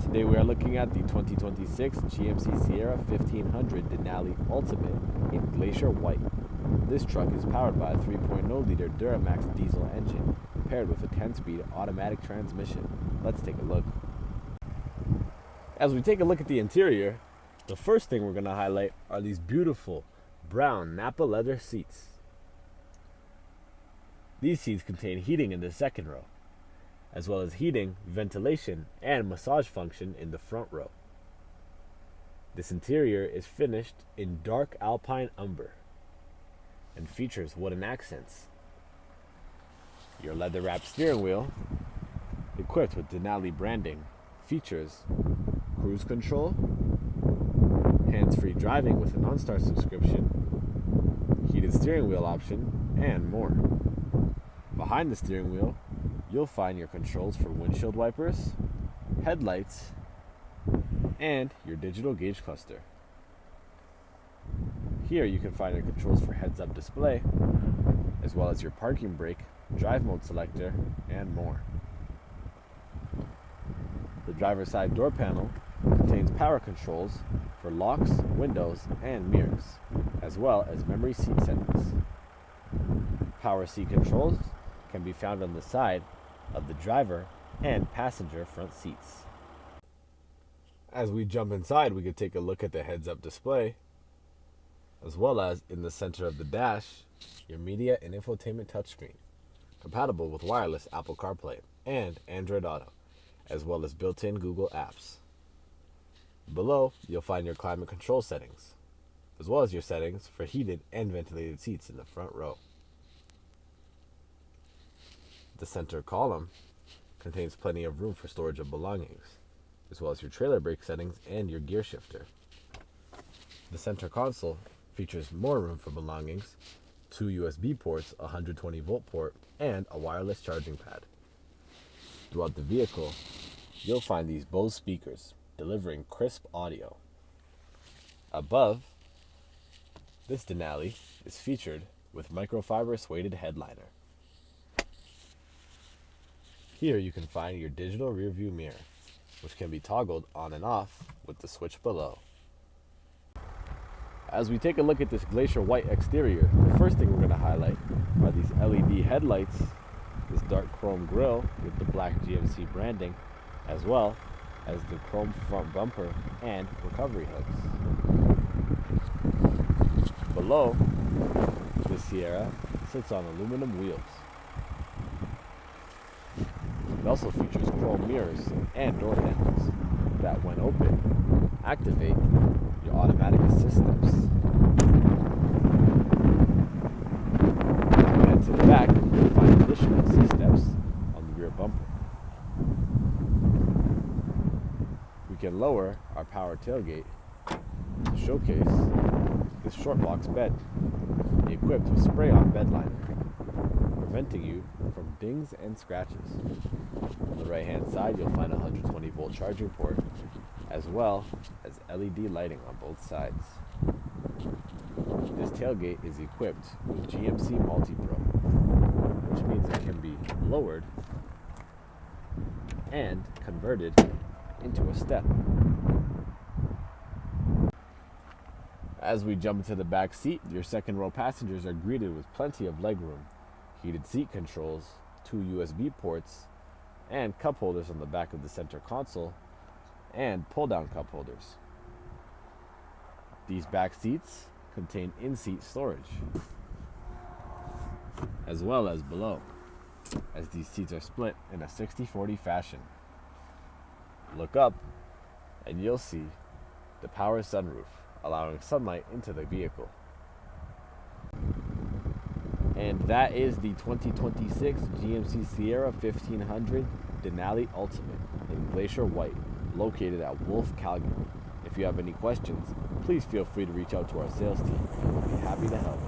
Today we are looking at the 2026 GMC Sierra 1500 Denali Ultimate in Glacier White. This truck is powered by a 3.0-liter Duramax diesel engine paired with a 10-speed automatic transmission. Let's take a look. As we take a look at the interior, the first thing we're going to highlight are these beautiful brown Nappa leather seats. These seats contain heating in the second row, as well as heating, ventilation, and massage function in the front row. This interior is finished in dark Alpine Umber and features wooden accents. Your leather-wrapped steering wheel, equipped with Denali branding, features cruise control, hands-free driving with an OnStar subscription, heated steering wheel option, and more. Behind the steering wheel, you'll find your controls for windshield wipers, headlights, and your digital gauge cluster. Here you can find your controls for heads-up display, as well as your parking brake, drive mode selector, and more. The driver's side door panel contains power controls for locks, windows, and mirrors, as well as memory seat settings. Power seat controls can be found on the side of the driver and passenger front seats. As we jump inside, we can take a look at the heads-up display, as well as in the center of the dash, your media and infotainment touchscreen, compatible with wireless Apple CarPlay and Android Auto, as well as built-in Google Apps. Below, you'll find your climate control settings, as well as your settings for heated and ventilated seats in the front row. The center column contains plenty of room for storage of belongings, as well as your trailer brake settings and your gear shifter. The center console features more room for belongings, 2 USB ports, a 120-volt port, and a wireless charging pad. Throughout the vehicle, you'll find these Bose speakers delivering crisp audio. Above, this Denali is featured with microfiber suede headliner. Here you can find your digital rearview mirror, which can be toggled on and off with the switch below. As we take a look at this Glacier White exterior, the first thing we're going to highlight are these LED headlights, this dark chrome grille with the black GMC branding, as well as the chrome front bumper and recovery hooks. Below, the Sierra sits on aluminum wheels. It also features chrome mirrors and door handles that, when open, activate your automatic assist steps. As we head to the back, you'll find additional assist steps on the rear bumper. We can lower our power tailgate to showcase this short box bed, equipped with spray-on bed liner, preventing you from dings and scratches. On the right-hand side, you'll find a 120-volt charging port, as well as LED lighting on both sides. This tailgate is equipped with GMC MultiPro, which means it can be lowered and converted into a step. As we jump into the back seat, your second row passengers are greeted with plenty of legroom, heated seat controls, 2 USB ports, and cup holders on the back of the center console, and pull-down cup holders. These back seats contain in-seat storage, as well as below, as these seats are split in a 60-40 fashion. Look up, and you'll see the power sunroof, allowing sunlight into the vehicle. And that is the 2026 GMC Sierra 1500 Denali Ultimate in Glacier White, located at Wolfe, Calgary. If you have any questions, please feel free to reach out to our sales team. We'll be happy to help.